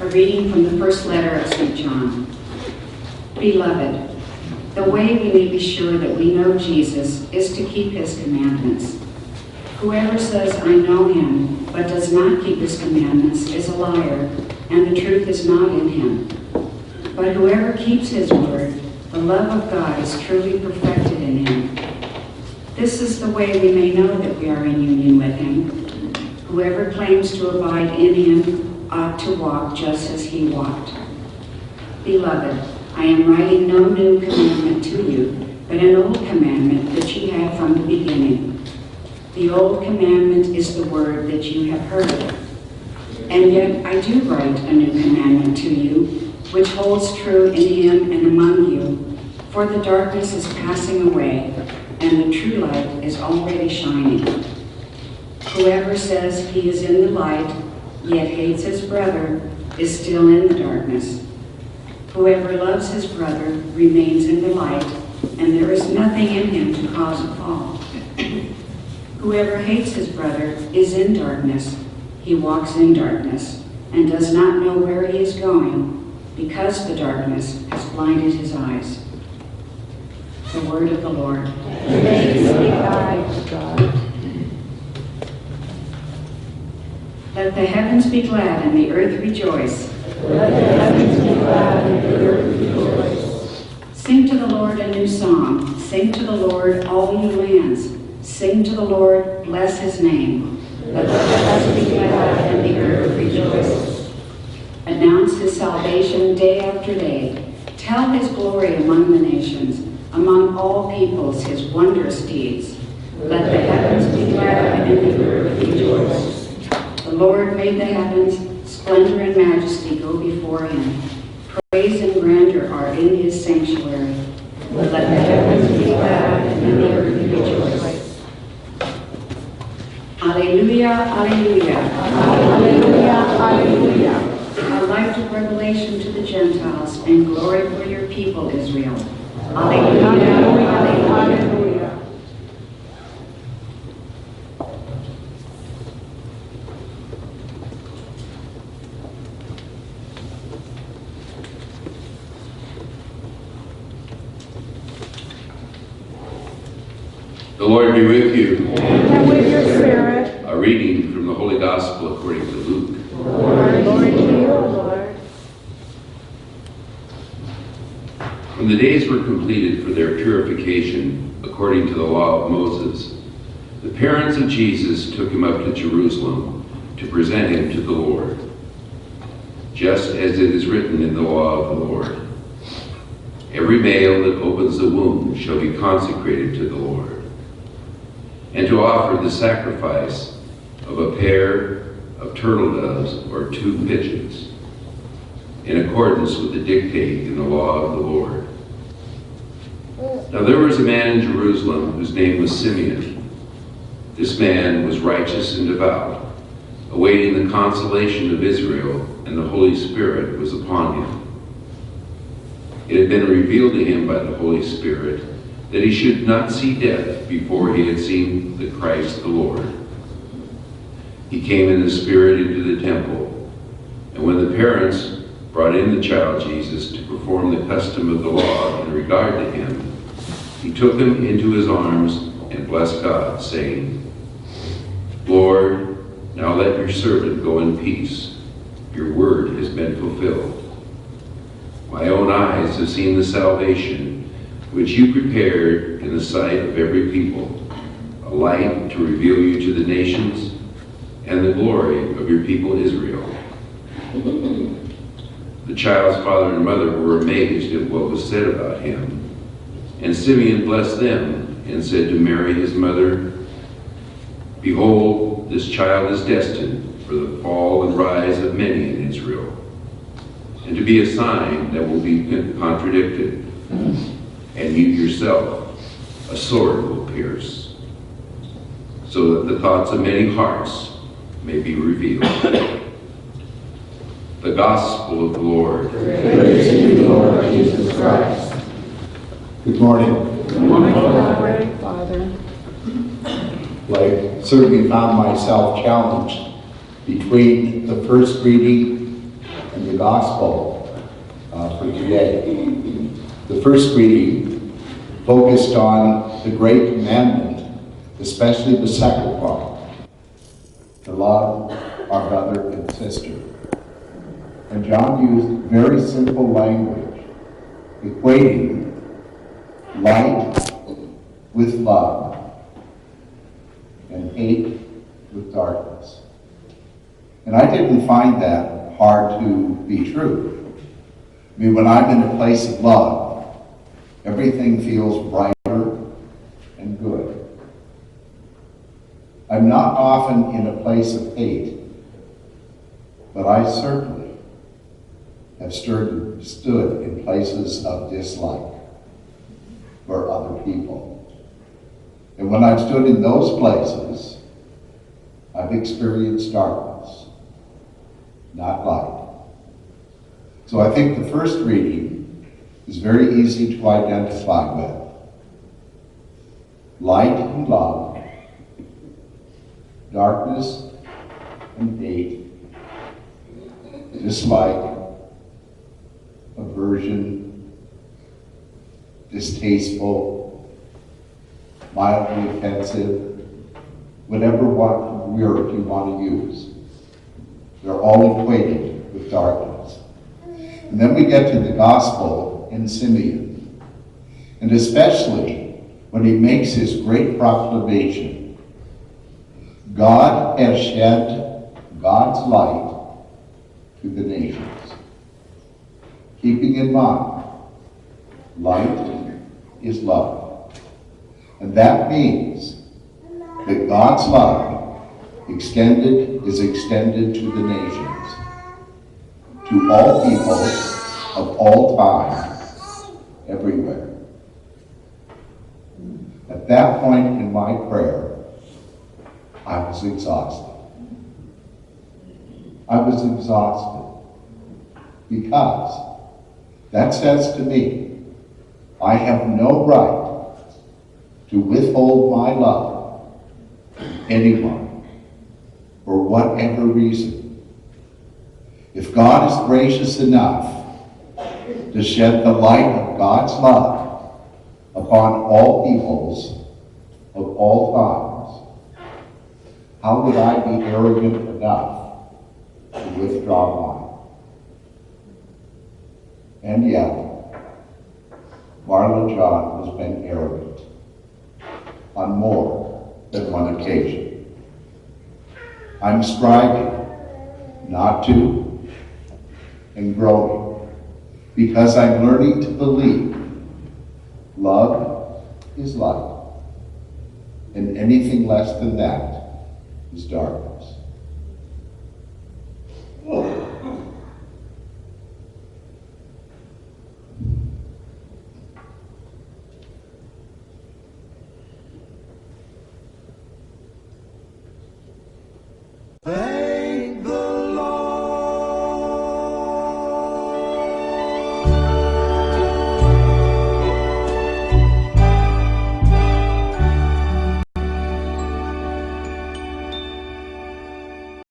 A reading from the first letter of St. John. Beloved, the way we may be sure that we know Jesus is to keep his commandments. Whoever says, I know him, but does not keep his commandments is a liar, and the truth is not in him. But whoever keeps his word, the love of God is truly perfected in him. This is the way we may know that we are in union with him. Whoever claims to abide in him ought to walk just as he walked. Beloved, I am writing no new commandment to you, but an old commandment that you had from the beginning. The old commandment is the word that you have heard. And yet I do write a new commandment to you, which holds true in him and among you, for the darkness is passing away, and the true light is already shining. Whoever says he is in the light, yet hates his brother, is still in the darkness. Whoever loves his brother remains in the light, and there is nothing in him to cause a fall. Whoever hates his brother is in darkness. He walks in darkness, and does not know where he is going, because the darkness has blinded his eyes. The word of the Lord. Thanks be God. Let the heavens be glad and the earth rejoice. Let the heavens be glad and the earth rejoice. Sing to the Lord a new song. Sing to the Lord, all you lands. Sing to the Lord, bless his name. Let the heavens be glad and the earth rejoice. Announce his salvation day after day. Tell his glory among the nations, among all peoples his wondrous deeds. Let the heavens be glad and the earth rejoice. The Lord made the heavens, splendor and majesty go before him. Praise and grandeur are in his sanctuary. Let the heavens be glad and the earth rejoice. Alleluia, alleluia. Alleluia, alleluia. A light of revelation to the Gentiles and glory for your people, Israel. Alleluia, alleluia. Alleluia. The Lord be with you. And with your spirit. A reading from the Holy Gospel according to Luke. Glory to you, O Lord. When the days were completed for their purification, according to the law of Moses, the parents of Jesus took him up to Jerusalem to present him to the Lord, just as it is written in the law of the Lord. Every male that opens the womb shall be consecrated to the Lord, and to offer the sacrifice of a pair of turtle doves or 2 pigeons, in accordance with the dictate in the law of the Lord. Now there was a man in Jerusalem whose name was Simeon. This man was righteous and devout, awaiting the consolation of Israel, and the Holy Spirit was upon him. It had been revealed to him by the Holy Spirit that he should not see death before he had seen the Christ the Lord. He came in the Spirit into the temple, and when the parents brought in the child Jesus to perform the custom of the law in regard to him, he took him into his arms and blessed God, saying, Lord, now let your servant go in peace. Your word has been fulfilled. My own eyes have seen the salvation which you prepared in the sight of every people, a light to reveal you to the nations, and the glory of your people Israel. The child's father and mother were amazed at what was said about him. And Simeon blessed them and said to Mary his mother, Behold, this child is destined for the fall and rise of many in Israel, and to be a sign that will be contradicted. And you yourself, a sword will pierce, so that the thoughts of many hearts may be revealed. The Gospel of the Lord. Praise to you, Lord Jesus Christ. Good morning. Good morning, Father. I certainly found myself challenged between the first reading and the the gospel for today. The first reading focused on the great commandment, especially the second part, to love our brother and sister. And John used very simple language, equating light with love and hate with darkness. And I didn't find that hard to be true. I mean, when I'm in a place of love, everything feels brighter and good. I'm not often in a place of hate, but I certainly have stood in places of dislike for other people. And when I've stood in those places, I've experienced darkness, not light. So I think the first reading is very easy to identify with. Light and love, darkness and hate, dislike, aversion, distasteful, mildly offensive, whatever word you want to use. They're all equated with darkness. And then we get to the gospel in Simeon, and especially when he makes his great proclamation. God has shed God's light to the nations. Keeping in mind, light is love. And that means that God's love is extended to the nations, to all people of all time, everywhere. At that point in my prayer, I was exhausted. I was exhausted because that says to me, I have no right to withhold my love from anyone for whatever reason. If God is gracious enough to shed the light of God's love upon all peoples of all times, how would I be arrogant enough to withdraw mine? And yet, Marlin John has been arrogant on more than one occasion. I'm striving not to and growing because I'm learning to believe love is light and anything less than that is darkness.